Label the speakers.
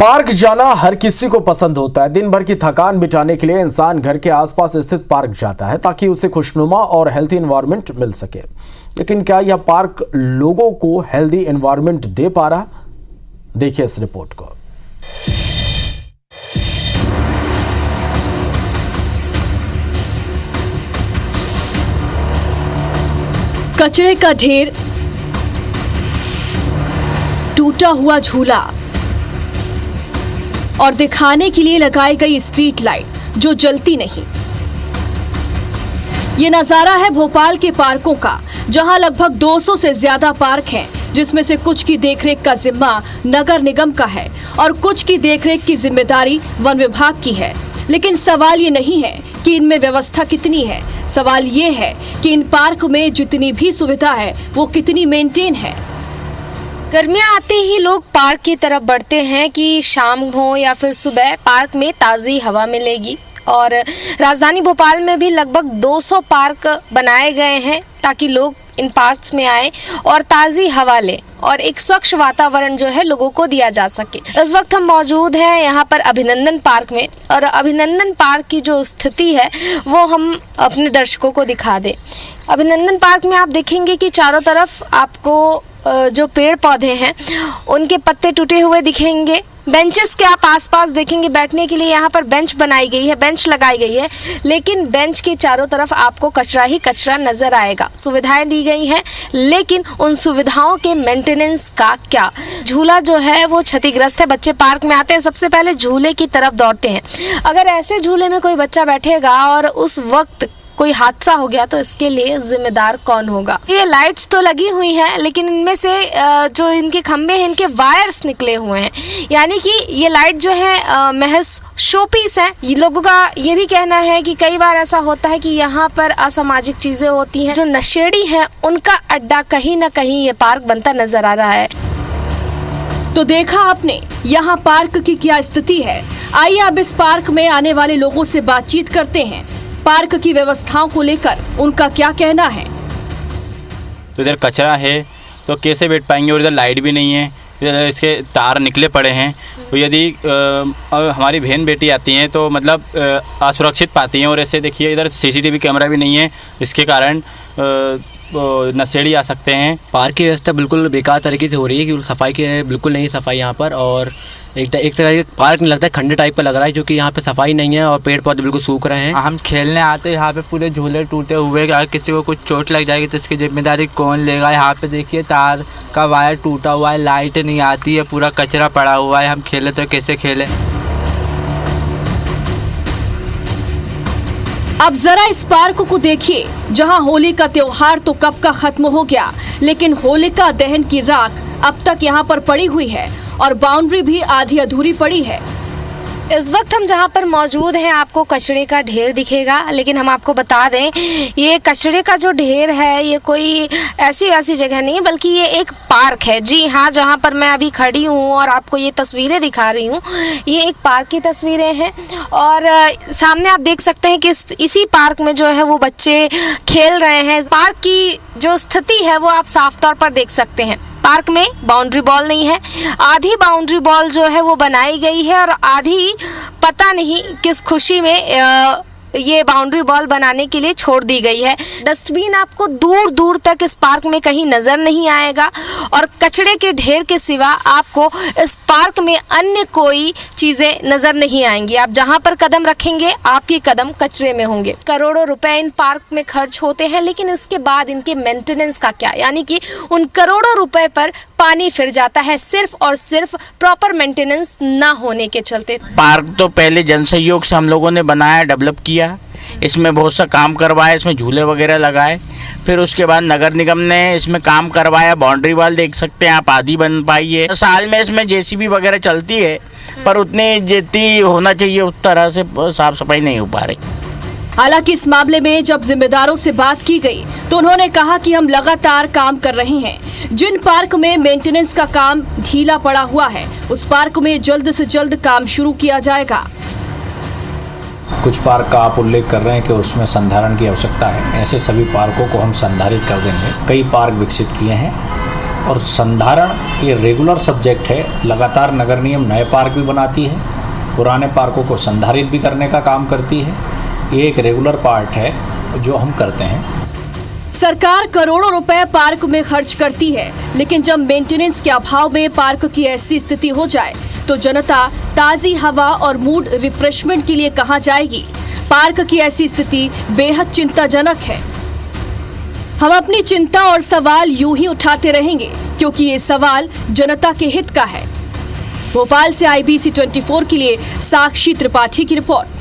Speaker 1: Park जाना हर किसी को पसंद होता है। दिन भर की थकान मिटाने के लिए इंसान घर के आसपास स्थित पार्क जाता है ताकि उसे खुशनुमा और हेल्थी एनवायरनमेंट मिल सके। लेकिन क्या यह पार्क लोगों को हेल्थी एनवायरनमेंट दे पा रहा? देखिए इस रिपोर्ट को।
Speaker 2: कचरे का ढेर, टूटा हुआ झूला और दिखाने के लिए लगाई गई स्ट्रीट लाइट जो जलती नहीं। ये नजारा है भोपाल के पार्कों का, जहां लगभग 200 से ज्यादा पार्क हैं, जिसमें से कुछ की देखरेख का जिम्मा नगर निगम का है और कुछ की देखरेख की जिम्मेदारी वन विभाग की है। लेकिन सवाल ये नहीं है कि इनमें व्यवस्था कितनी है, सवाल ये है कि इन पार्क में जितनी भी सुविधा है वो कितनी मेंटेन है।
Speaker 3: गर्मियां आते ही लोग पार्क की तरफ बढ़ते हैं कि शाम हो या फिर सुबह पार्क में ताज़ी हवा मिलेगी। और राजधानी भोपाल में भी लगभग 200 पार्क बनाए गए हैं ताकि लोग इन पार्क्स में आए और ताज़ी हवा लें और एक स्वच्छ वातावरण जो है लोगों को दिया जा सके। इस वक्त हम मौजूद हैं यहाँ पर अभिनंदन पार्क में, और अभिनंदन पार्क की जो स्थिति है वो हम अपने दर्शकों को दिखा दें। अभिनंदन पार्क में आप देखेंगे कि चारों तरफ आपको जो पेड़ पौधे हैं उनके पत्ते टूटे हुए दिखेंगे। बेंचेस के आप आसपास देखेंगे, बैठने के लिए यहाँ पर बेंच बनाई गई है, बेंच लगाई गई है, लेकिन बेंच के चारों तरफ आपको कचरा ही कचरा नजर आएगा। सुविधाएं दी गई हैं, लेकिन उन सुविधाओं के मेंटेनेंस का क्या? झूला जो है वो क्षतिग्रस्त है। बच्चे पार्क में आते हैं, सबसे पहले झूले की तरफ दौड़ते हैं। अगर ऐसे झूले में कोई बच्चा बैठेगा और उस वक्त कोई हादसा हो गया तो इसके लिए जिम्मेदार कौन होगा? ये लाइट्स तो लगी हुई हैं, लेकिन इनमें से जो इनके खंभे हैं इनके वायर्स निकले हुए हैं, यानी कि ये लाइट जो है महज शोपीस है। ये लोगों का ये भी कहना है कि कई बार ऐसा होता है कि यहाँ पर असामाजिक चीजें होती हैं। जो नशेड़ी हैं उनका अड्डा कहीं ना कहीं ये पार्क बनता नजर आ रहा है।
Speaker 2: तो देखा आपने यहाँ पार्क की क्या स्थिति है। आइए अब इस पार्क में आने वाले लोगों से बातचीत करते हैं। पार्क की व्यवस्थाओं को लेकर उनका क्या कहना है?
Speaker 4: तो इधर कचरा है तो कैसे बैठ पाएंगे, और इधर लाइट भी नहीं है, इधर इसके तार निकले पड़े हैं। तो यदि हमारी बहन बेटी आती हैं तो मतलब असुरक्षित पाती हैं। और ऐसे देखिए इधर सीसीटीवी कैमरा भी नहीं है, इसके कारण नशेड़ी आ सकते हैं।
Speaker 5: पार्क की व्यवस्था बिल्कुल बेकार तरीके से हो रही है, क्योंकि सफाई की बिल्कुल नहीं सफाई यहाँ पर, और एक तरह का पार्क नहीं लगता है, खंडे टाइप का लग रहा है, क्योंकि यहाँ पे सफाई नहीं है और पेड़ पौधे बिल्कुल सूख रहे हैं।
Speaker 6: हम खेलने आते हैं, यहाँ पे पूरे झूले टूटे हुए, अगर किसी को कुछ चोट लग जाएगी तो इसकी जिम्मेदारी कौन लेगा? यहाँ पे देखिए तार का वायर टूटा हुआ है, लाइट नहीं आती है, पूरा कचरा पड़ा हुआ है। हम खेले तो कैसे खेले?
Speaker 2: अब जरा इस पार्क को देखिए, जहां होली का त्योहार तो कब का खत्म हो गया, लेकिन होलिका दहन की राख अब तक यहां पर पड़ी हुई है और बाउंड्री भी आधी अधूरी पड़ी है।
Speaker 3: इस वक्त हम जहाँ पर मौजूद हैं आपको कचरे का ढेर दिखेगा, लेकिन हम आपको बता दें ये कचरे का जो ढेर है ये कोई ऐसी वैसी जगह नहीं है, बल्कि ये एक पार्क है। जी हाँ, जहाँ पर मैं अभी खड़ी हूँ और आपको ये तस्वीरें दिखा रही हूँ, ये एक पार्क की तस्वीरें हैं। और सामने आप देख सकते हैं कि इसी पार्क में जो है वो बच्चे खेल रहे हैं। पार्क की जो स्थिति है वो आप साफ तौर पर देख सकते हैं। पार्क में बाउंड्री बॉल नहीं है, आधी बाउंड्री बॉल जो है वो बनाई गई है और आधी पता नहीं किस खुशी में ये बाउंड्री बॉल बनाने के लिए छोड़ दी गई है। डस्टबिन आपको दूर दूर तक इस पार्क में कहीं नजर नहीं आएगा, और कचरे के ढेर के सिवा आपको इस पार्क में अन्य कोई चीजें नजर नहीं आएंगी। आप जहां पर कदम रखेंगे आपके कदम कचरे में होंगे। करोड़ों रुपए इन पार्क में खर्च होते हैं, लेकिन इसके बाद इनके मेंटेनेंस का क्या? यानी कि उन करोड़ों रुपए पर पानी फिर जाता है, सिर्फ और सिर्फ प्रॉपर मेंटेनेंस ना होने के चलते।
Speaker 6: पार्क तो पहले जन सहयोग से हम लोगों ने बनाया, डेवलप किया, इसमें बहुत सा काम करवाया, इसमें झूले वगैरह लगाए। फिर उसके बाद नगर निगम ने इसमें काम करवाया, बाउंड्री वॉल देख सकते हैं आप, आधी बन पाई है। साल में इसमें जेसीबी वगैरह चलती है, पर उतनी जितनी होना चाहिए उस तरह से साफ सफाई नहीं हो पा रही।
Speaker 2: हालांकि इस मामले में जब जिम्मेदारों से बात की गई तो उन्होंने कहा कि हम लगातार काम कर रहे हैं। जिन पार्क में मेंटेनेंस का काम ढीला पड़ा हुआ है उस पार्क में जल्द से जल्द काम शुरू किया जाएगा।
Speaker 7: कुछ पार्क का आप उल्लेख कर रहे हैं कि उसमें संधारण की आवश्यकता है, ऐसे सभी पार्कों को हम संधारित कर देंगे। कई पार्क विकसित किए हैं और संधारण ये रेगुलर सब्जेक्ट है। लगातार नगर निगम नए पार्क भी बनाती है, पुराने पार्कों को संधारित भी करने का काम करती है। ये एक रेगुलर पार्ट है जो हम करते हैं।
Speaker 2: सरकार करोड़ों रुपए पार्क में खर्च करती है, लेकिन जब मेंटेनेंस के अभाव में पार्क की ऐसी स्थिति हो जाए तो जनता ताजी हवा और मूड रिफ्रेशमेंट के लिए कहां जाएगी। पार्क की ऐसी स्थिति बेहद चिंताजनक है। हम अपनी चिंता और सवाल यूं ही उठाते रहेंगे क्योंकि ये सवाल जनता के हित का है। भोपाल से IBC 24 के लिए साक्षी त्रिपाठी की रिपोर्ट।